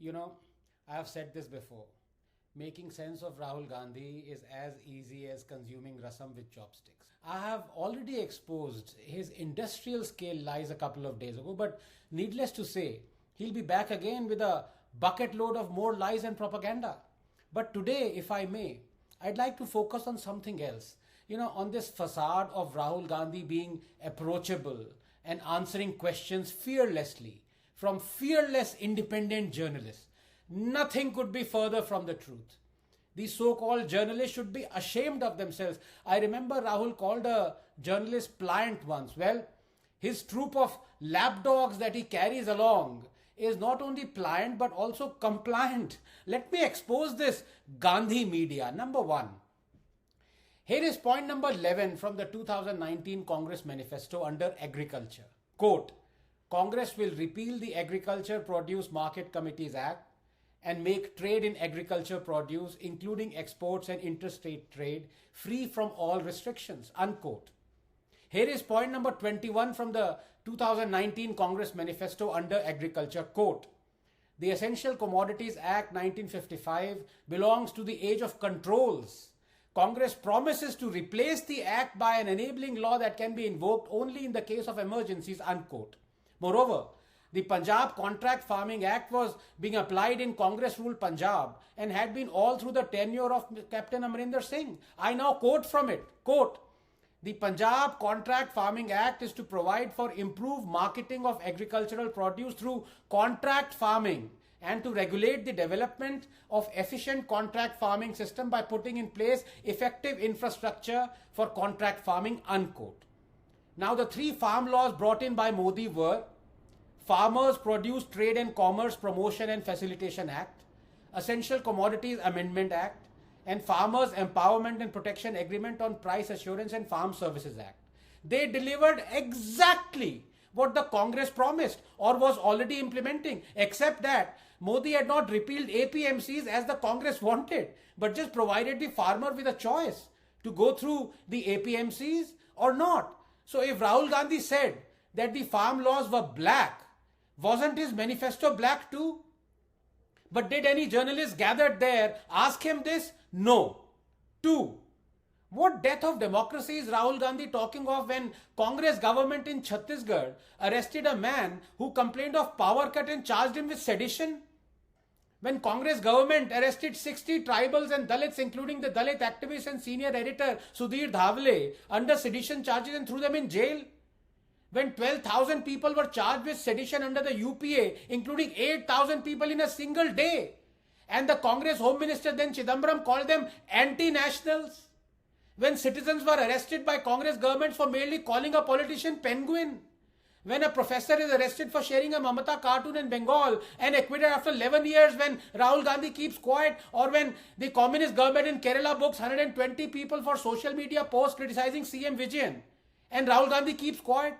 You know, I have said this before. Making sense of Rahul Gandhi is as easy as consuming rasam with chopsticks. I have already exposed his industrial scale lies a couple of days ago, but needless to say, he'll be back again with a bucket load of more lies and propaganda. But today, if I may, I'd like to focus on something else. On this facade of Rahul Gandhi being approachable and answering questions fearlessly from fearless independent journalists. Nothing could be further from the truth. These so called journalists should be ashamed of themselves. I remember Rahul called a journalist pliant once. Well, his troop of lapdogs that he carries along is not only pliant but also compliant. Let me expose this Gandhi media. Number one. Here is point number 11 from the 2019 Congress manifesto under agriculture. Quote, Congress will repeal the Agriculture Produce Market Committees Act and make trade in agriculture produce, including exports and interstate trade, free from all restrictions. Unquote. Here is point number 21 from the 2019 Congress manifesto under agriculture. Quote, the Essential Commodities Act 1955 belongs to the age of controls. Congress promises to replace the act by an enabling law that can be invoked only in the case of emergencies. Unquote. Moreover, the Punjab Contract Farming Act was being applied in Congress-ruled Punjab and had been all through the tenure of Captain Amarinder Singh. I now quote from it. Quote, the Punjab Contract Farming Act is to provide for improved marketing of agricultural produce through contract farming and to regulate the development of efficient contract farming system by putting in place effective infrastructure for contract farming. Unquote. Now, the three farm laws brought in by Modi were Farmers Produce Trade and Commerce Promotion and Facilitation Act, Essential Commodities Amendment Act, and Farmers Empowerment and Protection Agreement on Price Assurance and Farm Services Act. They delivered exactly what the Congress promised or was already implementing, except that Modi had not repealed APMCs as the Congress wanted, but just provided the farmer with a choice to go through the APMCs or not. So if Rahul Gandhi said that the farm laws were black, wasn't his manifesto black too? But did any journalists gathered there ask him this? No. Two, what death of democracy is Rahul Gandhi talking of when Congress government in Chhattisgarh arrested a man who complained of power cut and charged him with sedition? When Congress government arrested 60 tribals and Dalits, including the Dalit activist and senior editor Sudhir Dhavle, under sedition charges and threw them in jail? When 12,000 people were charged with sedition under the UPA, including 8,000 people in a single day, and the Congress Home Minister then Chidambaram called them anti-nationals? When citizens were arrested by Congress government for merely calling a politician penguin? When a professor is arrested for sharing a Mamata cartoon in Bengal and acquitted after 11 years when Rahul Gandhi keeps quiet? Or when the communist government in Kerala books 120 people for social media posts criticizing CM Vijayan and Rahul Gandhi keeps quiet?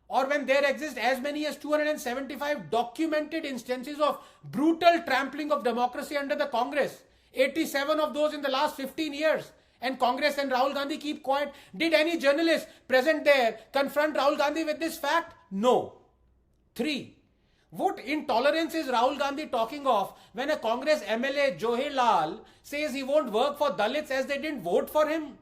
Or when there exist as many as 275 documented instances of brutal trampling of democracy under the Congress, 87 of those in the last 15 years, and Congress and Rahul Gandhi keep quiet? Did any journalist present there confront Rahul Gandhi with this fact? No. 3. What intolerance is Rahul Gandhi talking of when a Congress MLA Johir Lal says he won't work for Dalits as they didn't vote for him?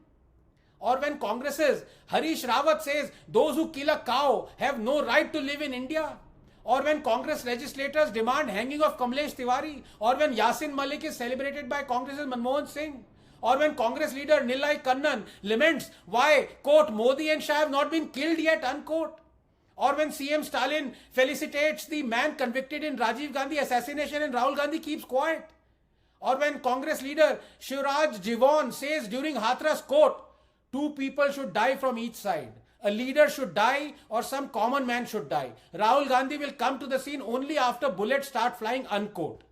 Or when Congress's Harish Rawat says those who kill a cow have no right to live in India? Or when Congress legislators demand hanging of Kamlesh Tiwari? Or when Yasin Malik is celebrated by Congress's Manmohan Singh? Or when Congress leader Nilai Kannan laments why, quote, Modi and Shah have not been killed yet, unquote? Or when CM Stalin felicitates the man convicted in Rajiv Gandhi assassination and Rahul Gandhi keeps quiet? Or when Congress leader Shivraj Jivon says during Hathras, quote, two people should die from each side. A leader should die or some common man should die. Rahul Gandhi will come to the scene only after bullets start flying, unquote.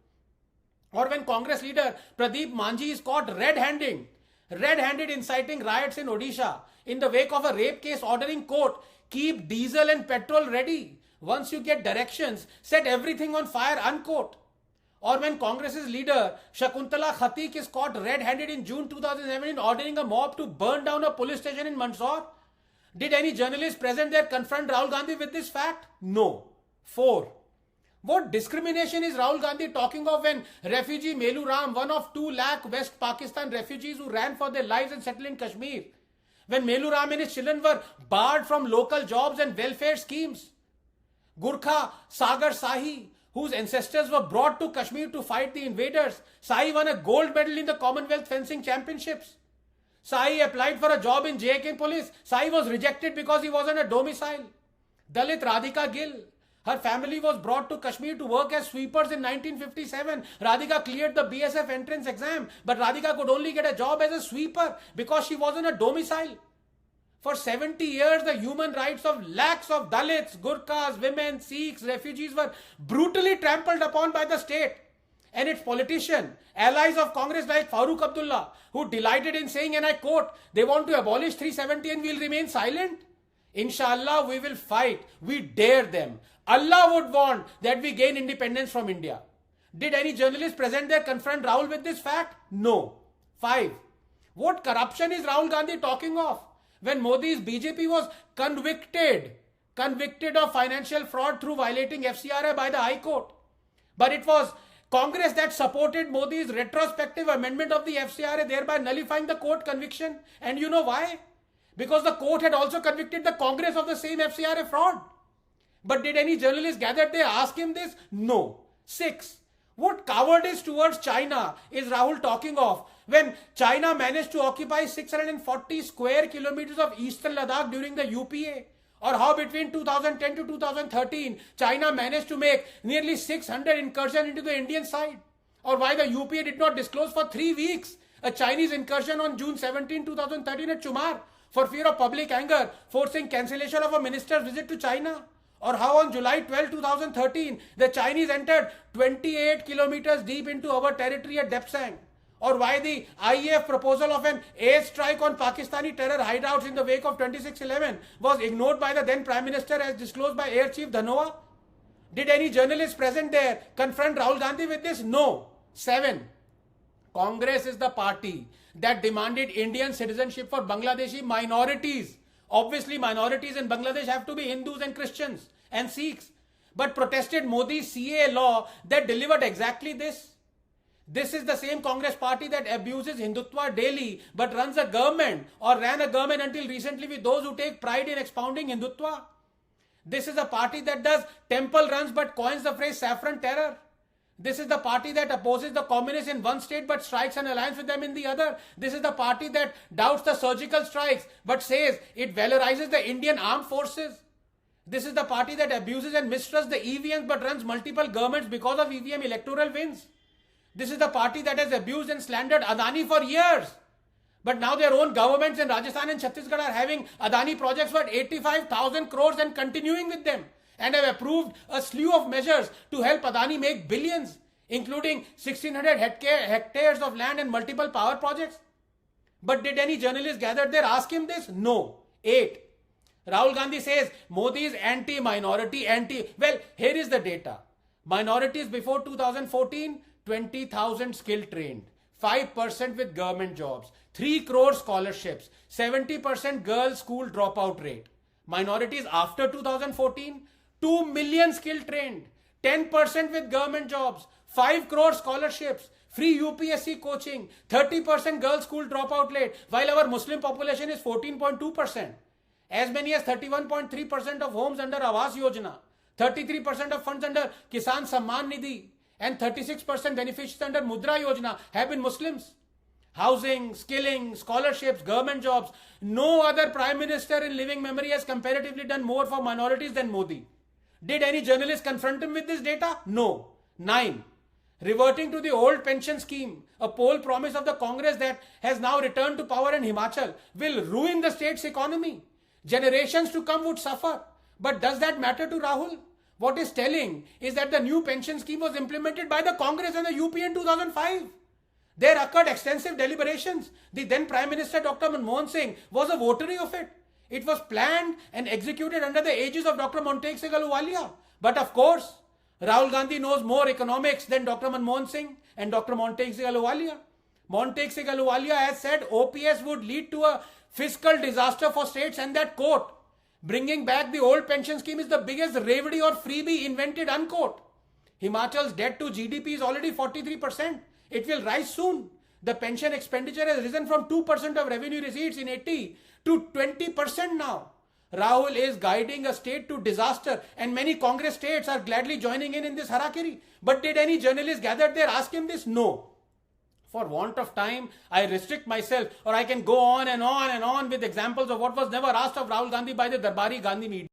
Or when Congress leader Pradeep Manji is caught red-handed inciting riots in Odisha in the wake of a rape case ordering, quote, keep diesel and petrol ready. Once you get directions, set everything on fire, unquote. Or when Congress's leader Shakuntala Khatik is caught red-handed in June 2017 ordering a mob to burn down a police station in Mandsaur? Did any journalist present there confront Rahul Gandhi with this fact? No. 4. What discrimination is Rahul Gandhi talking of when refugee Melu Ram, one of 2 lakh West Pakistan refugees who ran for their lives and settled in Kashmir, when Melu Ram and his children were barred from local jobs and welfare schemes? Gurkha Sagar Sahi, whose ancestors were brought to Kashmir to fight the invaders. Sahi won a gold medal in the Commonwealth Fencing Championships. Sahi applied for a job in JK police. Sahi was rejected because he wasn't a domicile. Dalit Radhika Gill, her family was brought to Kashmir to work as sweepers in 1957. Radhika cleared the BSF entrance exam, but Radhika could only get a job as a sweeper because she wasn't a domicile. For 70 years, the human rights of lakhs of Dalits, Gurkhas, women, Sikhs, refugees were brutally trampled upon by the state. And its politicians, allies of Congress like Farooq Abdullah, who delighted in saying, and I quote, they want to abolish 370 and we'll remain silent. Inshallah, we will fight. We dare them. Allah would want that we gain independence from India. Did any journalist present there confront Rahul with this fact? No. 5. What corruption is Rahul Gandhi talking of? When Modi's BJP was convicted of financial fraud through violating FCRA by the High Court. But it was Congress that supported Modi's retrospective amendment of the FCRA, thereby nullifying the court conviction. And you know why? Because the court had also convicted the Congress of the same FCRA fraud. But did any journalist gathered there ask him this? No. 6. What cowardice towards China is Rahul talking of when China managed to occupy 640 square kilometers of eastern Ladakh during the UPA? Or how between 2010 to 2013, China managed to make nearly 600 incursions into the Indian side? Or why the UPA did not disclose for 3 weeks a Chinese incursion on June 17, 2013 at Chumar for fear of public anger, forcing cancellation of a minister's visit to China? Or how on July 12, 2013, the Chinese entered 28 kilometers deep into our territory at Depsang? Or why the IEF proposal of an airstrike on Pakistani terror hideouts in the wake of 26/11 was ignored by the then Prime Minister as disclosed by Air Chief Dhanoa? Did any journalist present there confront Rahul Gandhi with this? No. 7. Congress is the party that demanded Indian citizenship for Bangladeshi minorities. Obviously, minorities in Bangladesh have to be Hindus and Christians and Sikhs, but protested Modi's CA law that delivered exactly this. This is the same Congress party that abuses Hindutva daily but runs a government or ran a government until recently with those who take pride in expounding Hindutva. This is a party that does temple runs but coins the phrase saffron terror. This is the party that opposes the communists in one state but strikes an alliance with them in the other. This is the party that doubts the surgical strikes but says it valorizes the Indian armed forces. This is the party that abuses and mistrusts the EVMs but runs multiple governments because of EVM electoral wins. This is the party that has abused and slandered Adani for years. But now their own governments in Rajasthan and Chhattisgarh are having Adani projects worth 85,000 crores and continuing with them, and have approved a slew of measures to help Adani make billions, including 1,600 hectares of land and multiple power projects. But did any journalist gathered there ask him this? No. 8. Rahul Gandhi says Modi is anti-minority, Well, here is the data. Minorities before 2014, 20,000 skilled trained, 5% with government jobs, 3 crore scholarships, 70% girls school dropout rate. Minorities after 2014, 2 million skilled trained, 10% with government jobs, 5 crore scholarships, free UPSC coaching, 30% girls school dropout rate, while our Muslim population is 14.2%. As many as 31.3% of homes under Awas Yojana, 33% of funds under Kisan Samman Nidhi, and 36% beneficiaries under Mudra Yojana have been Muslims. Housing, skilling, scholarships, government jobs. No other Prime Minister in living memory has comparatively done more for minorities than Modi. Did any journalist confront him with this data? No. 9. Reverting to the old pension scheme, a poll promise of the Congress that has now returned to power in Himachal will ruin the state's economy. Generations to come would suffer. But does that matter to Rahul? What is telling is that the new pension scheme was implemented by the Congress and the UP in 2005. There occurred extensive deliberations. The then Prime Minister Dr. Manmohan Singh was a votary of it. It was planned and executed under the aegis of Dr. Montek Singh Ahluwalia. But of course, Rahul Gandhi knows more economics than Dr. Manmohan Singh and Dr. Montek Singh Ahluwalia. Montek Singh Ahluwalia has said OPS would lead to a fiscal disaster for states, and that quote, bringing back the old pension scheme is the biggest revenue or freebie invented, unquote. Himachal's debt to GDP is already 43%. It will rise soon. The pension expenditure has risen from 2% of revenue receipts in 80 to 20% now. Rahul is guiding a state to disaster, and many Congress states are gladly joining in this harakiri. But did any journalist gathered there ask him this? No. For want of time, I restrict myself, or I can go on and on and on with examples of what was never asked of Rahul Gandhi by the Darbari Gandhi media.